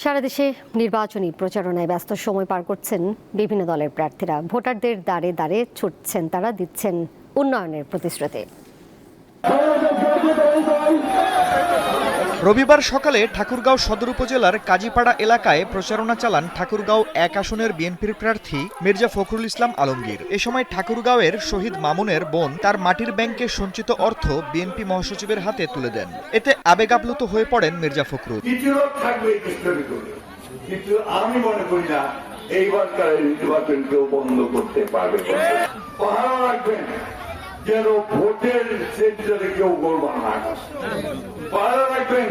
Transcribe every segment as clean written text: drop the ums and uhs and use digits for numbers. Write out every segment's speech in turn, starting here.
সারা দেশে নির্বাচনী প্রচারণায় ব্যস্ত সময় পার করছেন বিভিন্ন দলের প্রার্থীরা। ভোটারদের দ্বারে দ্বারে ছুটছেন, তারা দিচ্ছেন উন্নয়নের প্রতিশ্রুতি। রবিবার সকালে ঠাকুরগাঁও সদর উপজেলার কাজীপাড়া এলাকায় প্রচারণা চালান ঠাকুরগাঁও ১ আসনের বিএনপির প্রার্থী মির্জা ফখরুল ইসলাম আলমগীর। এ সময় ঠাকুরগাঁওয়ের শহীদ মামুনের বোন তার মাটির ব্যাংকে সঞ্চিত অর্থ বিএনপি মহাসচিবের হাতে তুলে দেন। এতে আবেগ আপ্লুত হয়ে পড়েন মির্জা ফখরুল। কিন্তু আমি মনে করি না এইবারকার নির্বাচন কেউ বন্ধ করতে পারবে। পাহারা রাখবেন যেন ভোটের সেন্টারে কেউ গোলমাল না করে। পাহারা রাখবেন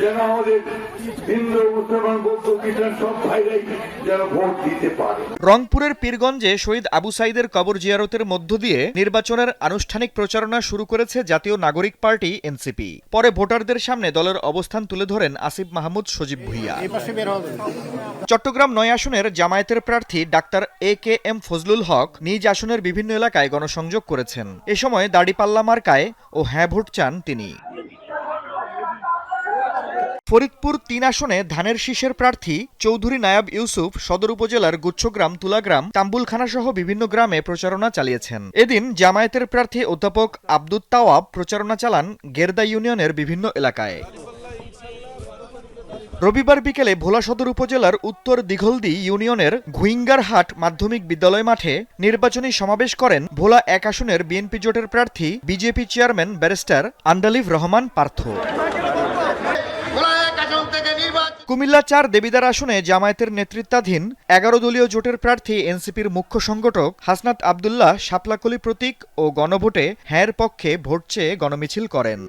যেন আমাদের হিন্দু মুসলমান বৌদ্ধ খ্রিস্টান সব ভাইরাই যেন ভোট দিতে পারে। রংপুরের পীরগঞ্জে শহীদ আবু সাইদের কবর জিয়ারতের মধ্য দিয়ে নির্বাচনের আনুষ্ঠানিক প্রচারণা শুরু করেছে জাতীয় নাগরিক পার্টি এনসিপি। পরে ভোটারদের সামনে দলের অবস্থান তুলে ধরেন আসিফ মাহমুদ সজীব ভুঁইয়া। চট্টগ্রাম ৯ আসনের জামায়াতের প্রার্থী ডাক্তার AKM ফজলুল হক নিজ আসনের বিভিন্ন এলাকায় গণসংযোগ করেছেন। এ সময় দাড়িপাল্লা মার্কায় ও হ্যাঁ ভোট চান তিনি। ফরিদপুর ৩ আসনে ধানের শীষের প্রার্থী চৌধুরী নায়াব ইউসুফ সদর উপজেলার গুচ্ছগ্রাম, তুলাগ্রাম, তাম্বুলখানা সহ বিভিন্ন গ্রামে প্রচারণা চালিয়েছেন। এদিন জামায়াতের প্রার্থী অধ্যাপক আব্দুত তাওয়াব প্রচারণা চালান গেরদা ইউনিয়নের বিভিন্ন এলাকায়। রবিবার বিকেলে ভোলা সদর উপজেলার উত্তর দিঘলদি ইউনিয়নের ঘুইঙ্গারহাট মাধ্যমিক বিদ্যালয় মাঠে নির্বাচনী সমাবেশ করেন ভোলা ১ আসনের বিএনপি জোটের প্রার্থী BJP chairman barrister Andalib Rahman Partha. Comilla ৪ Debidwar আসনে জামায়াতের নেতৃত্বাধীন ১১ দলীয় জোটের প্রার্থী এনসিপির মুখ্য সংগঠক হাসনাত আবদুল্লাহ শাপলাকলি প্রতীক ও গণভোটে হ্যাঁর পক্ষে ভোট চেয়ে গণমিছিল করেন।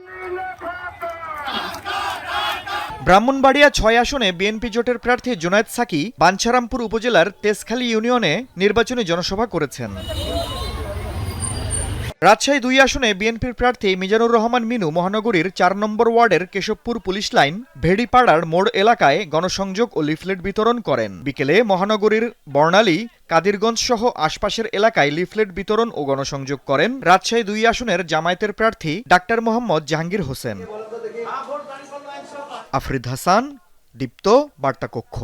ব্রাহ্মণবাড়িয়া ৬ আসনে বিএনপি জোটের প্রার্থী জুনায়েদ সাকি বাঞ্ছারামপুর উপজেলার তেজখালী ইউনিয়নে নির্বাচনী জনসভা করেছেন। রাজশাহী ২ আসনে বিএনপির প্রার্থী মিজানুর রহমান মিনু মহানগরীর ৪ নম্বর ওয়ার্ডের কেশবপুর পুলিশ লাইন ভেড়িপাড়ার মোড় এলাকায় গণসংযোগ ও লিফলেট বিতরণ করেন। বিকেলে মহানগরীর বর্ণালী, কাদিরগঞ্জ সহ আশপাশের এলাকায় লিফলেট বিতরণ ও গণসংযোগ করেন রাজশাহী ২ আসনের জামায়াতের প্রার্থী ডাক্তার মোহাম্মদ জাহাঙ্গীর হোসেন। আফরিদ হাসান, দীপ্ত, বার্তা কক্ষ।